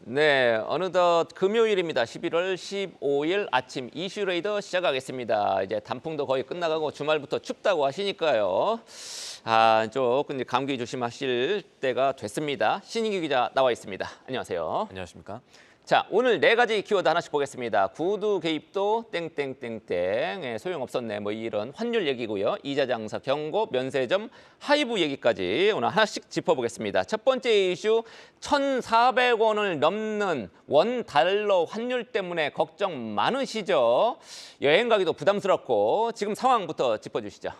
네, 어느덧 금요일입니다. 11월 15일 아침 이슈레이더 시작하겠습니다. 이제 단풍도 거의 끝나가고 주말부터 춥다고 하시니까요. 조금 이제 감기 조심하실 때가 됐습니다. 신인기 기자 나와 있습니다. 안녕하세요. 안녕하십니까? 자, 오늘 네 가지 키워드 하나씩 보겠습니다. 구두 개입도 땡땡땡땡, 소용없었네, 뭐 이런 환율 얘기고요. 이자 장사 경고, 면세점 하이브 얘기까지 오늘 하나씩 짚어보겠습니다. 첫 번째 이슈, 1,400원을 넘는 원 달러 환율 때문에 걱정 많으시죠? 여행 가기도 부담스럽고 지금 상황부터 짚어주시죠.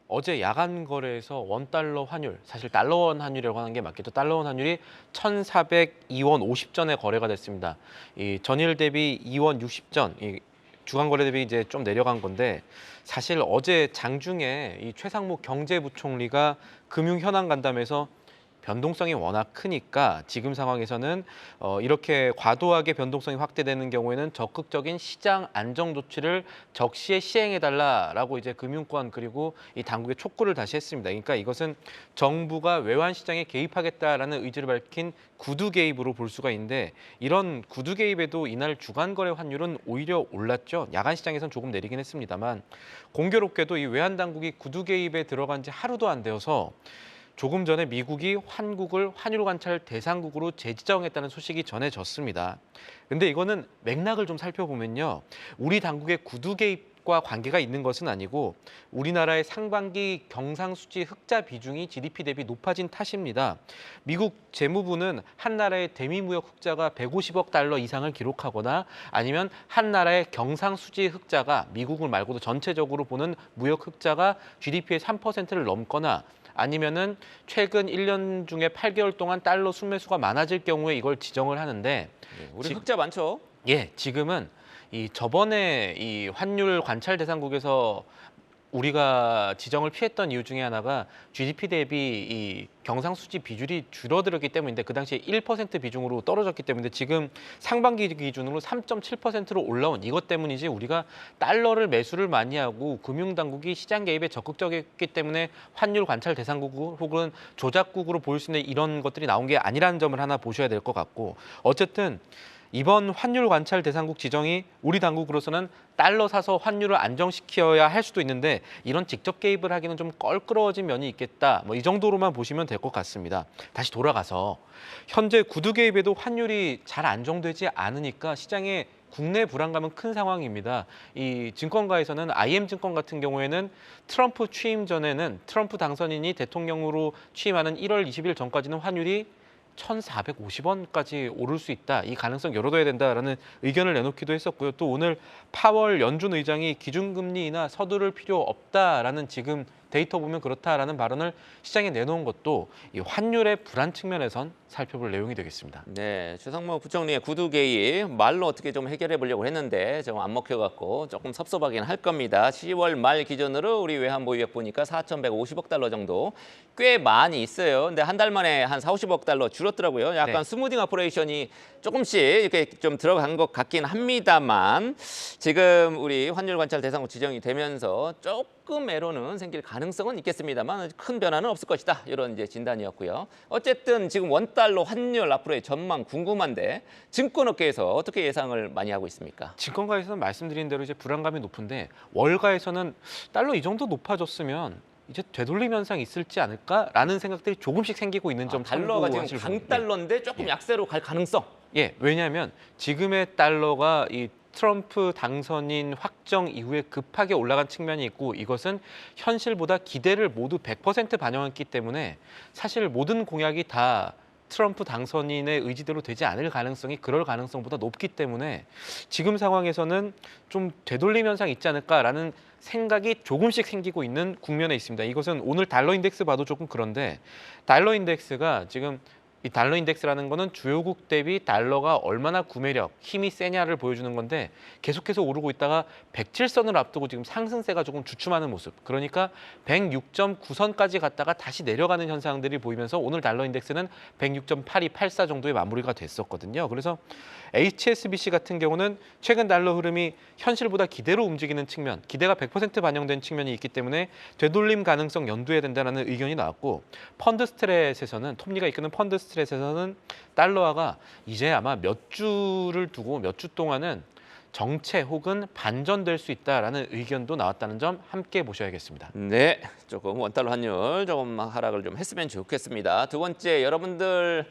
어제 야간 거래에서 원달러 환율, 사실 달러원 환율이라고 하는 게 맞겠죠. 달러원 환율이 1,402원 50전에 거래가 됐습니다. 이 전일 대비 2원 60전, 이 주간 거래 대비 이제 좀 내려간 건데 사실 어제 장중에 이 최상무 경제부총리가 금융 현안 간담회에서 변동성이 워낙 크니까 지금 상황에서는 이렇게 과도하게 변동성이 확대되는 경우에는 적극적인 시장 안정 조치를 적시에 시행해달라라고 이제 금융권 그리고 이 당국에 촉구를 다시 했습니다. 그러니까 이것은 정부가 외환 시장에 개입하겠다라는 의지를 밝힌 구두 개입으로 볼 수가 있는데 이런 구두 개입에도 이날 주간 거래 환율은 오히려 올랐죠. 야간 시장에서는 조금 내리긴 했습니다만 공교롭게도 이 외환 당국이 구두 개입에 들어간 지 하루도 안 되어서 조금 전에 미국이 한국을 환율 관찰 대상국으로 재지정했다는 소식이 전해졌습니다. 근데 이거는 맥락을 좀 살펴보면요. 우리 당국의 구두 개입과 관계가 있는 것은 아니고 우리나라의 상반기 경상수지 흑자 비중이 GDP 대비 높아진 탓입니다. 미국 재무부는 한 나라의 대미무역 흑자가 150억 달러 이상을 기록하거나 아니면 한 나라의 경상수지 흑자가 미국을 말고도 전체적으로 보는 무역 흑자가 GDP의 3%를 넘거나 아니면은 최근 1년 중에 8개월 동안 달러 순매수가 많아질 경우에 이걸 지정을 하는데 우리 흑자 많죠? 예, 지금은 이 저번에 이 환율 관찰 대상국에서 우리가 지정을 피했던 이유 중에 하나가 GDP 대비 이 경상수지 비율이 줄어들었기 때문인데 그 당시에 1% 비중으로 떨어졌기 때문에 지금 상반기 기준으로 3.7%로 올라온 이것 때문이지 우리가 달러를 매수를 많이 하고 금융당국이 시장 개입에 적극적이었기 때문에 환율 관찰 대상국 혹은 조작국으로 보일 수 있는 이런 것들이 나온 게 아니라는 점을 하나 보셔야 될 것 같고 어쨌든 이번 환율 관찰 대상국 지정이 우리 당국으로서는 달러 사서 환율을 안정시켜야 할 수도 있는데 이런 직접 개입을 하기는 좀 껄끄러워진 면이 있겠다. 뭐 이 정도로만 보시면 될 것 같습니다. 다시 돌아가서 현재 구두 개입에도 환율이 잘 안정되지 않으니까 시장에 국내 불안감은 큰 상황입니다. 이 증권가에서는 IM증권 같은 경우에는 트럼프 취임 전에는 트럼프 당선인이 대통령으로 취임하는 1월 20일 전까지는 환율이 1,450원까지 오를 수 있다. 이 가능성 열어둬야 된다라는 의견을 내놓기도 했었고요. 또 오늘 파월 연준 의장이 기준금리 인하 서두를 필요 없다라는 지금 데이터 보면 그렇다라는 발언을 시장에 내놓은 것도 이 환율의 불안 측면에선 살펴볼 내용이 되겠습니다. 네, 최상무 부총리의 구두 개입 말로 어떻게 좀 해결해 보려고 했는데 좀 안 먹혀갖고 조금 섭섭하긴 할 겁니다. 10월 말 기준으로 우리 외환 보유액 보니까 4,150억 달러 정도 꽤 많이 있어요. 근데 한 달 만에 한 40억 달러 줄었더라고요. 약간 네. 스무딩 오퍼레이션이 조금씩 이렇게 좀 들어간 것 같긴 합니다만 지금 우리 환율 관찰 대상국 지정이 되면서 조금 애로는 생길 가능성은 있겠습니다만 큰 변화는 없을 것이다. 이런 이제 진단이었고요. 어쨌든 지금 원달러 환율 앞으로의 전망 궁금한데 증권업계에서 어떻게 예상을 많이 하고 있습니까? 증권가에서는 말씀드린 대로 이제 불안감이 높은데 월가에서는 달러 이 정도 높아졌으면 이제 되돌림 현상이 있을지 않을까라는 생각들이 조금씩 생기고 있는 점 달러가 지금 참고하실 분들. 강달러인데 조금 약세로 갈 가능성. 예, 왜냐하면 지금의 달러가 이 트럼프 당선인 확정 이후에 급하게 올라간 측면이 있고 이것은 현실보다 기대를 모두 100% 반영했기 때문에 사실 모든 공약이 다 트럼프 당선인의 의지대로 되지 않을 가능성이 그럴 가능성보다 높기 때문에 지금 상황에서는 좀 되돌림 현상이 있지 않을까라는 생각이 조금씩 생기고 있는 국면에 있습니다. 이것은 오늘 달러 인덱스 봐도 조금 그런데 달러 인덱스가 지금 이 달러 인덱스라는 거는 주요국 대비 달러가 얼마나 구매력, 힘이 세냐를 보여주는 건데 계속해서 오르고 있다가 107선을 앞두고 지금 상승세가 조금 주춤하는 모습. 그러니까 106.9선까지 갔다가 다시 내려가는 현상들이 보이면서 오늘 달러 인덱스는 106.8284 정도의 마무리가 됐었거든요. 그래서 HSBC 같은 경우는 최근 달러 흐름이 현실보다 기대로 움직이는 측면, 기대가 100% 반영된 측면이 있기 때문에 되돌림 가능성 연두해야 된다는 의견이 나왔고 펀드 스트레스에서는 톱니가 이끄는 펀드 스트레스 스트레스에서는 달러화가 이제 아마 몇 주를 두고 몇 주 동안은 정체 혹은 반전될 수 있다라는 의견도 나왔다는 점 함께 보셔야겠습니다. 네, 조금 원달러 환율 조금 하락을 좀 했으면 좋겠습니다. 두 번째, 여러분들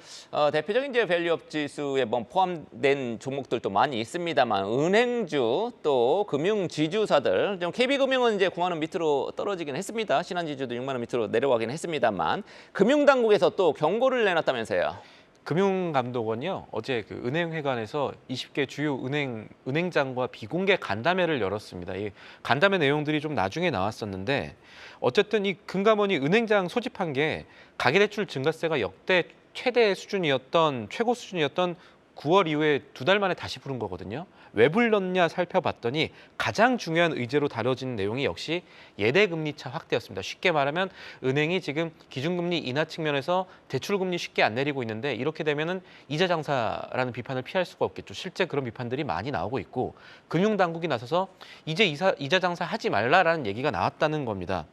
대표적인 이제 밸류업 지수에 뭐 포함된 종목들도 많이 있습니다만 은행주 또 금융 지주사들 좀 KB금융은 이제 9만 원 밑으로 떨어지긴 했습니다. 신한지주도 6만 원 밑으로 내려가긴 했습니다만 금융당국에서 또 경고를 내놨다면서요. 금융감독원이요 어제 그 은행회관에서 20개 주요 은행장과 비공개 간담회를 열었습니다. 이 간담회 내용들이 좀 나중에 나왔었는데 어쨌든 이 금감원이 은행장 소집한 게 가계대출 증가세가 역대 최고 수준이었던 9월 이후에 2달 만에 다시 부른 거거든요. 왜 불렀냐 살펴봤더니 가장 중요한 의제로 다뤄진 내용이 역시 예대금리차 확대였습니다. 쉽게 말하면 은행이 지금 기준금리 인하 측면에서 대출금리 쉽게 안 내리고 있는데 이렇게 되면은 이자 장사라는 비판을 피할 수가 없겠죠. 실제 그런 비판들이 많이 나오고 있고 금융당국이 나서서 이제 이자 장사 하지 말라라는 얘기가 나왔다는 겁니다.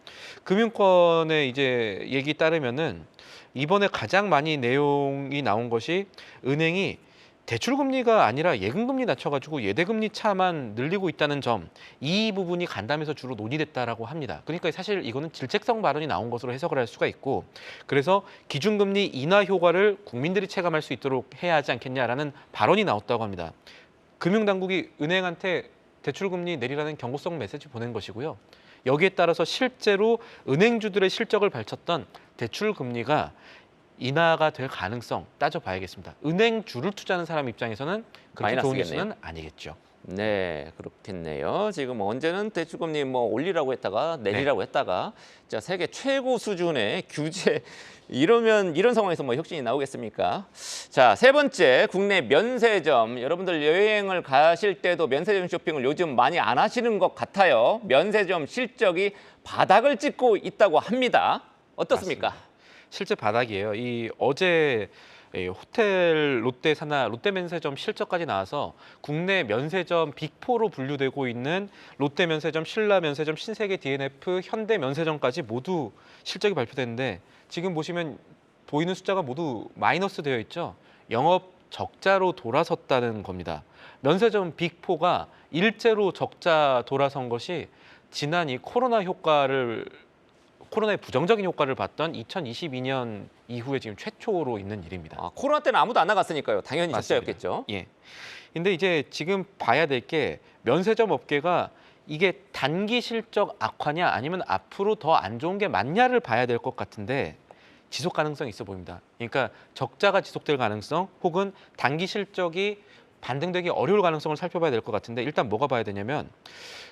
금융권의 이제 얘기 따르면은 이번에 가장 많이 내용이 나온 것이 은행이 대출금리가 아니라 예금금리 낮춰가지고 예대금리 차만 늘리고 있다는 점, 이 부분이 간담회에서 주로 논의됐다라고 합니다. 그러니까 사실 이거는 질책성 발언이 나온 것으로 해석을 할 수가 있고, 그래서 기준금리 인하 효과를 국민들이 체감할 수 있도록 해야 하지 않겠냐라는 발언이 나왔다고 합니다. 금융당국이 은행한테 대출금리 내리라는 경고성 메시지 보낸 것이고요. 여기에 따라서 실제로 은행주들의 실적을 밝혔던 대출금리가 인하가 될 가능성 따져봐야겠습니다. 은행주를 투자하는 사람 입장에서는 그렇게 좋은 뉴스는 아니겠죠. 네, 그렇겠네요. 지금 언제는 대출금리 뭐 올리라고 했다가 내리라고 했다가 자, 세계 최고 수준의 규제 이러면 이런 상황에서 뭐 혁신이 나오겠습니까? 자, 세 번째 국내 면세점. 여러분들 여행을 가실 때도 면세점 쇼핑을 요즘 많이 안 하시는 것 같아요. 면세점 실적이 바닥을 찍고 있다고 합니다. 어떻습니까? 맞습니다. 실제 바닥이에요. 이 어제 호텔 롯데사나 롯데면세점 실적까지 나와서 국내 면세점 빅4로 분류되고 있는 롯데면세점, 신라면세점, 신세계 DNF, 현대면세점까지 모두 실적이 발표됐는데 지금 보시면 보이는 숫자가 모두 마이너스 되어 있죠. 영업 적자로 돌아섰다는 겁니다. 면세점 빅4가 일제로 적자 돌아선 것이 지난 이 코로나의 부정적인 효과를 봤던 2022년 이후에 지금 최초로 있는 일입니다. 아, 코로나 때는 아무도 안 나갔으니까요. 당연히 적자였겠죠. 예. 근데 이제 지금 봐야 될 게 면세점 업계가 이게 단기 실적 악화냐 아니면 앞으로 더 안 좋은 게 맞냐를 봐야 될 것 같은데 지속 가능성이 있어 보입니다. 그러니까 적자가 지속될 가능성 혹은 단기 실적이 반등되기 어려울 가능성을 살펴봐야 될 것 같은데 일단 뭐가 봐야 되냐면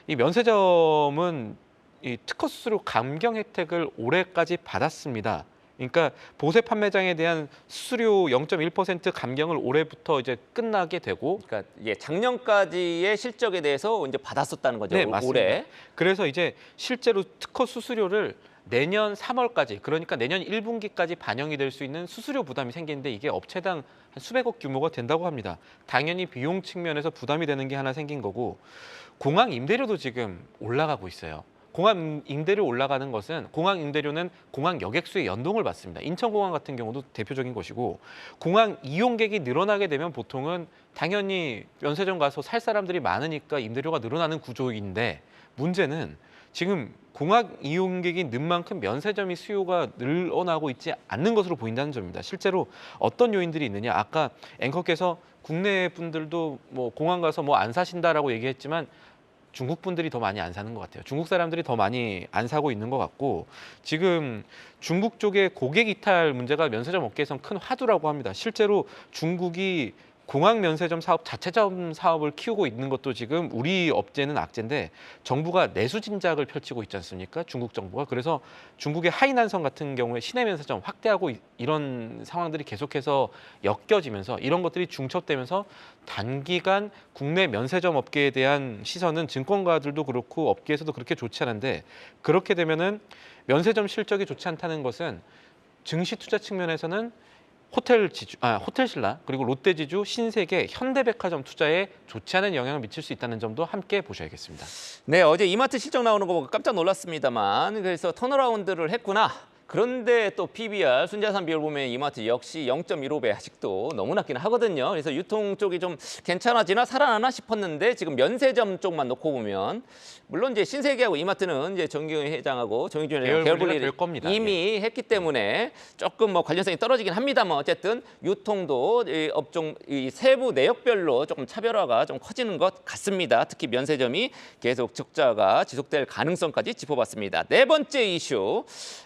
이 면세점은 이 특허 수수료 감경 혜택을 올해까지 받았습니다. 그러니까 보세 판매장에 대한 수수료 0.1% 감경을 올해부터 이제 끝나게 되고, 그러니까 예, 작년까지의 실적에 대해서 이제 받았었다는 거죠. 네, 맞습니다. 올해. 그래서 이제 실제로 특허 수수료를 내년 3월까지, 그러니까 내년 1분기까지 반영이 될 수 있는 수수료 부담이 생기는데 이게 업체당 한 수백억 규모가 된다고 합니다. 당연히 비용 측면에서 부담이 되는 게 하나 생긴 거고, 공항 임대료도 지금 올라가고 있어요. 공항 임대료 올라가는 것은 공항 임대료는 공항 여객수의 연동을 받습니다. 인천공항 같은 경우도 대표적인 것이고 공항 이용객이 늘어나게 되면 보통은 당연히 면세점 가서 살 사람들이 많으니까 임대료가 늘어나는 구조인데 문제는 지금 공항 이용객이 는 만큼 면세점이 수요가 늘어나고 있지 않는 것으로 보인다는 점입니다. 실제로 어떤 요인들이 있느냐? 아까 앵커께서 국내 분들도 뭐 공항 가서 뭐 안 사신다라고 얘기했지만 중국 분들이 더 많이 안 사는 것 같아요. 중국 사람들이 더 많이 안 사고 있는 것 같고 지금 중국 쪽의 고객 이탈 문제가 면세점 업계에선 큰 화두라고 합니다. 실제로 중국이 공항 면세점 사업, 자체점 사업을 키우고 있는 것도 지금 우리 업체는 악재인데 정부가 내수 진작을 펼치고 있지 않습니까? 중국 정부가. 그래서 중국의 하이난성 같은 경우에 시내 면세점 확대하고 이런 상황들이 계속해서 엮여지면서 이런 것들이 중첩되면서 단기간 국내 면세점 업계에 대한 시선은 증권가들도 그렇고 업계에서도 그렇게 좋지 않은데 그렇게 되면은 면세점 실적이 좋지 않다는 것은 증시 투자 측면에서는 호텔신라 그리고 롯데지주, 신세계, 현대백화점 투자에 좋지 않은 영향을 미칠 수 있다는 점도 함께 보셔야겠습니다. 네, 어제 이마트 실적 나오는 거 보고 깜짝 놀랐습니다만 그래서 턴어라운드를 했구나. 그런데 또 PBR, 순자산 비율 보면 이마트 역시 0.15배 아직도 너무 낮긴 하거든요. 그래서 유통 쪽이 좀 괜찮아지나 살아나나 싶었는데 지금 면세점 쪽만 놓고 보면 물론 이제 신세계하고 이마트는 이제 정기용 회장하고 정의준 회장 계열 분리가 계열 될 분리 겁니다. 이미 했기 때문에 조금 뭐 관련성이 떨어지긴 합니다만 어쨌든 유통도 이 업종 이 세부 내역별로 조금 차별화가 좀 커지는 것 같습니다. 특히 면세점이 계속 적자가 지속될 가능성까지 짚어봤습니다. 네 번째 이슈.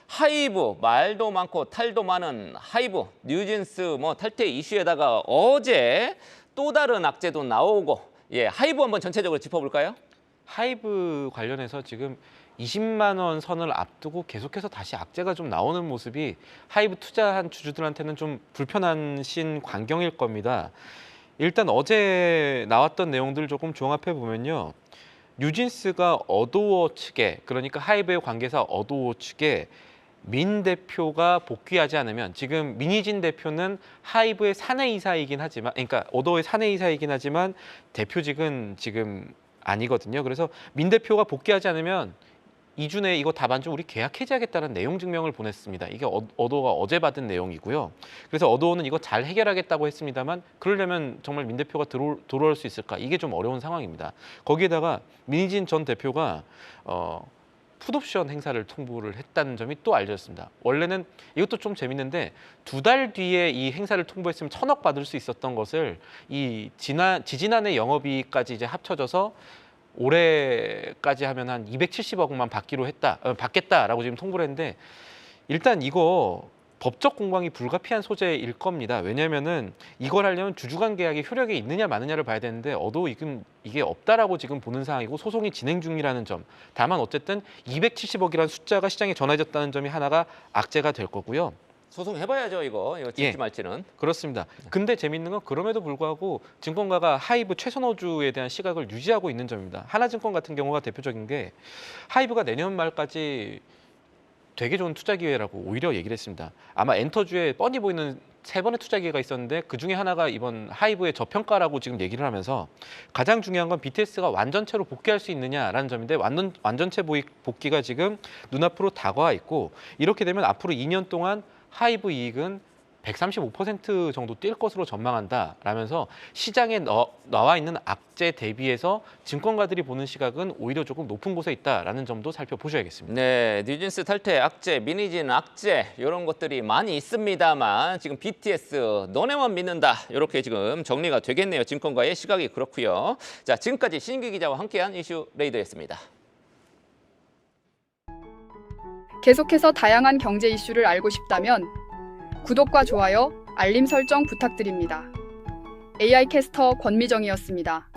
하이브 말도 많고 탈도 많은 하이브 뉴진스 뭐 탈퇴 이슈에다가 어제 또 다른 악재도 나오고 하이브 한번 전체적으로 짚어볼까요? 하이브 관련해서 지금 20만 원 선을 앞두고 계속해서 다시 악재가 좀 나오는 모습이 하이브 투자한 주주들한테는 좀 불편한 광경일 겁니다. 일단 어제 나왔던 내용들 조금 종합해 보면요. 뉴진스가 어도어 측에, 그러니까 하이브의 관계사 어도어 측에 민 대표가 복귀하지 않으면, 지금 민희진 대표는 하이브의 사내이사이긴 하지만, 그러니까 어도어의 사내이사이긴 하지만 대표직은 지금 아니거든요. 그래서 민 대표가 복귀하지 않으면 2주 내에 이거 답안좀 우리 계약 해지하겠다는 내용 증명을 보냈습니다. 이게 어도어가 어제 받은 내용이고요. 그래서 어도어는 이거 잘 해결하겠다고 했습니다만 그러려면 정말 민 대표가 돌아올 수 있을까? 이게 좀 어려운 상황입니다. 거기에다가 민희진 전 대표가 풋옵션 행사를 통보를 했다는 점이 또 알려졌습니다. 원래는 이것도 좀 재밌는데 2달 뒤에 이 행사를 통보했으면 1,000억 받을 수 있었던 것을 이 지지난해 영업이익까지 이제 합쳐져서 올해까지 하면 한 270억만 받겠다라고 지금 통보를 했는데, 일단 이거 법적 공방이 불가피한 소재일 겁니다. 왜냐하면은 이걸 하려면 주주간 계약이 효력이 있느냐 마느냐를 봐야 되는데 이게 없다라고 지금 보는 상황이고 소송이 진행 중이라는 점. 다만 어쨌든 270억이라는 숫자가 시장에 전해졌다는 점이 하나가 악재가 될 거고요. 소송해봐야죠 이거 질지 말지는. 그렇습니다. 근데 재밌는 건 그럼에도 불구하고 증권가가 하이브 최선호주에 대한 시각을 유지하고 있는 점입니다. 하나증권 같은 경우가 대표적인 게 하이브가 내년 말까지 되게 좋은 투자 기회라고 오히려 얘기를 했습니다. 아마 엔터주에 뻔히 보이는 3번의 투자 기회가 있었는데 그중에 하나가 이번 하이브의 저평가라고 지금 얘기를 하면서, 가장 중요한 건 BTS가 완전체로 복귀할 수 있느냐라는 점인데 완전체 복귀가 지금 눈앞으로 다가와 있고, 이렇게 되면 앞으로 2년 동안 하이브 이익은 135% 정도 뛸 것으로 전망한다라면서 시장에 나와 있는 악재 대비해서 증권가들이 보는 시각은 오히려 조금 높은 곳에 있다라는 점도 살펴보셔야겠습니다. 네, 뉴진스 탈퇴 악재, 민희진 악재 이런 것들이 많이 있습니다만 지금 BTS 너네만 믿는다 이렇게 지금 정리가 되겠네요. 증권가의 시각이 그렇고요. 자, 지금까지 신기 기자와 함께한 이슈 레이더였습니다. 계속해서 다양한 경제 이슈를 알고 싶다면 구독과 좋아요, 알림 설정 부탁드립니다. AI 캐스터 권미정이었습니다.